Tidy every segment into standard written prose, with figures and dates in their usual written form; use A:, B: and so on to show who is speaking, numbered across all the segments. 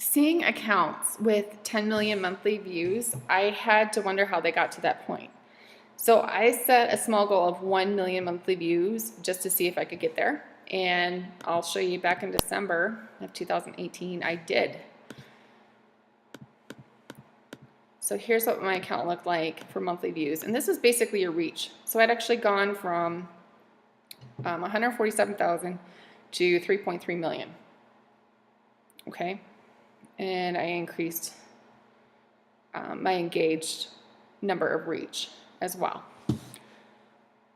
A: seeing accounts with 10 million monthly views, I had to wonder how they got to that point. So I set a small goal of 1 million monthly views just to see if I could get there. And I'll show you back in December of 2018, I did. So here's what my account looked like for monthly views. And this is basically your reach. So I'd actually gone from 147,000 to 3.3 million. Okay. And I increased my engaged number of reach as well.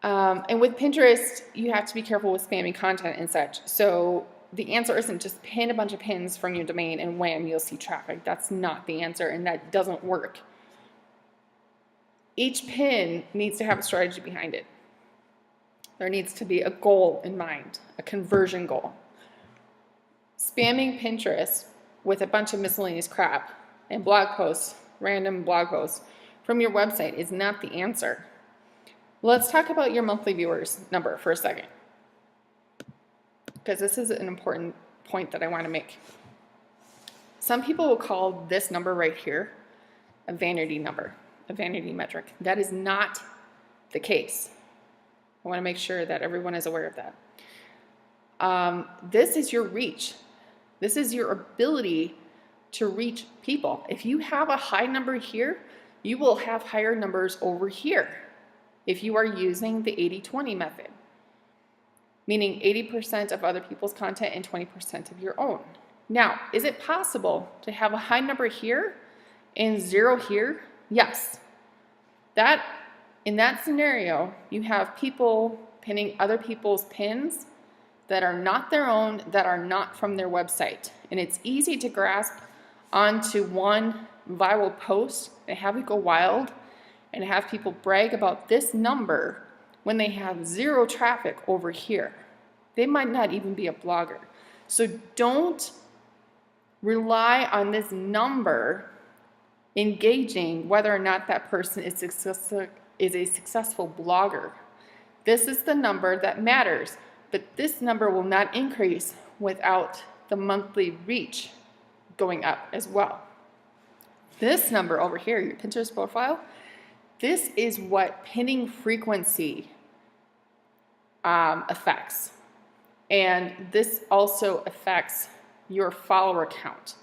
A: And with Pinterest, you have to be careful with spamming content and such. So the answer isn't just pin a bunch of pins from your domain and wham, you'll see traffic. That's not the answer, and that doesn't work. Each pin needs to have a strategy behind it. There needs to be a goal in mind, a conversion goal. Spamming Pinterest with a bunch of miscellaneous crap and blog posts, random blog posts from your website is not the answer. Let's talk about your monthly viewers number for a second, because this is an important point that I want to make. Some people will call this number right here a vanity number, a vanity metric. That is not the case. I want to make sure that everyone is aware of that. This is your reach. This is your ability to reach people. If you have a high number here, you will have higher numbers over here if you are using the 80-20 method, meaning 80% of other people's content and 20% of your own. Now, is it possible to have a high number here and 0 here? Yes. In that scenario, you have people pinning other people's pins that are not their own, that are not from their website. And it's easy to grasp onto one viral post and have it go wild and have people brag about this number when they have 0 traffic over here. They might not even be a blogger. So don't rely on this number engaging whether or not that person is a successful blogger. This is the number that matters, but this number will not increase without the monthly reach going up as well. This number over here, your Pinterest profile, this is what pinning frequency affects. And this also affects your follower count.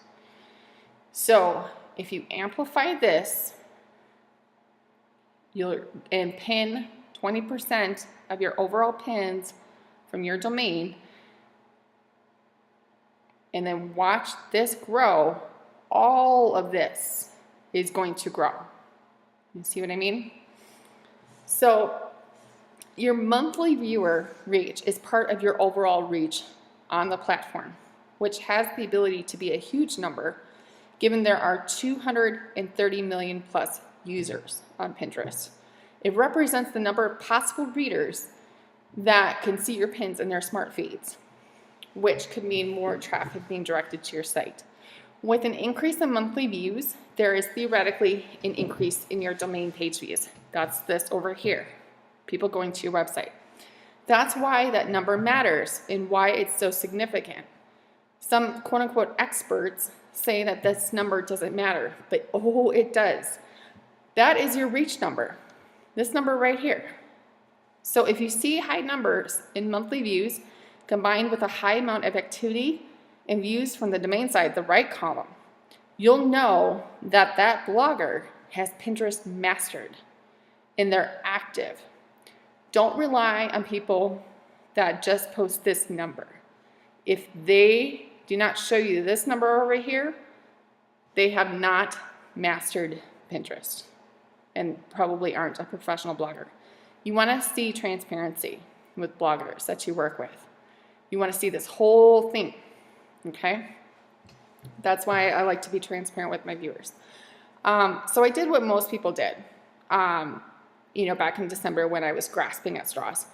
A: So if you amplify this, and pin 20% of your overall pins from your domain, and then watch this grow, all of this is going to grow. You see what I mean? So your monthly viewer reach is part of your overall reach on the platform, which has the ability to be a huge number, given there are 230 million plus users on Pinterest. It represents the number of possible readers that can see your pins in their smart feeds, which could mean more traffic being directed to your site. With an increase in monthly views, there is theoretically an increase in your domain page views. That's this over here, people going to your website. That's why that number matters and why it's so significant. Some quote-unquote experts say that this number doesn't matter, but oh, it does. That is your reach number, this number right here. So if you see high numbers in monthly views combined with a high amount of activity and views from the domain side, the right column, you'll know that that blogger has Pinterest mastered and they're active. Don't rely on people that just post this number. If they do not show you this number over here, they have not mastered Pinterest and probably aren't a professional blogger. You want to see transparency with bloggers that you work with. You want to see this whole thing, okay? That's why I like to be transparent with my viewers. So I did what most people did, back in December when I was grasping at straws.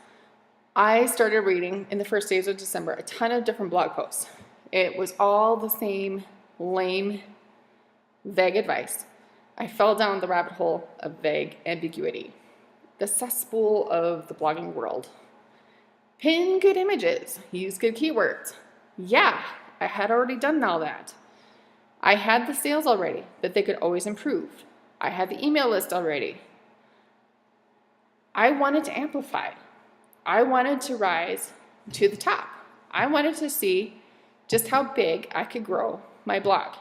A: I started reading in the first days of December a ton of different blog posts. It was all the same lame, vague advice. I fell down the rabbit hole of vague ambiguity, the cesspool of the blogging world. Pin good images, use good keywords. Yeah, I had already done all that. I had the sales already, but they could always improve. I had the email list already. I wanted to amplify. I wanted to rise to the top. I wanted to see just how big I could grow my blog.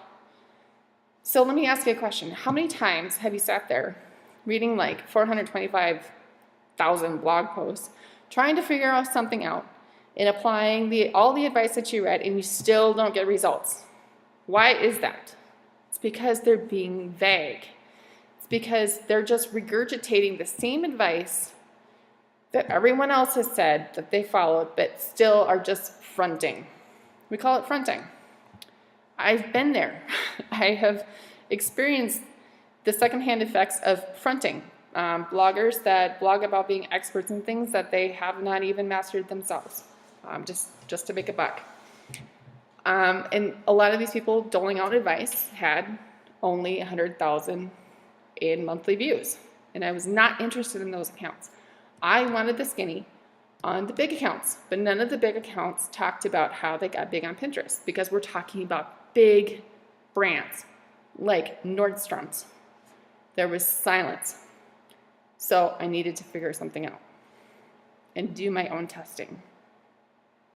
A: So let me ask you a question. How many times have you sat there reading like 425,000 blog posts, trying to figure out something out and applying all the advice that you read, and you still don't get results? Why is that? It's because they're being vague. It's because they're just regurgitating the same advice that everyone else has said that they followed, but still are just fronting. We call it fronting. I've been there. I have experienced the secondhand effects of fronting. Bloggers that blog about being experts in things that they have not even mastered themselves, just to make a buck. And a lot of these people doling out advice had only 100,000 in monthly views. And I was not interested in those accounts. I wanted the skinny on the big accounts, but none of the big accounts talked about how they got big on Pinterest, because we're talking about big brands like Nordstrom's. There was silence. So I needed to figure something out and do my own testing.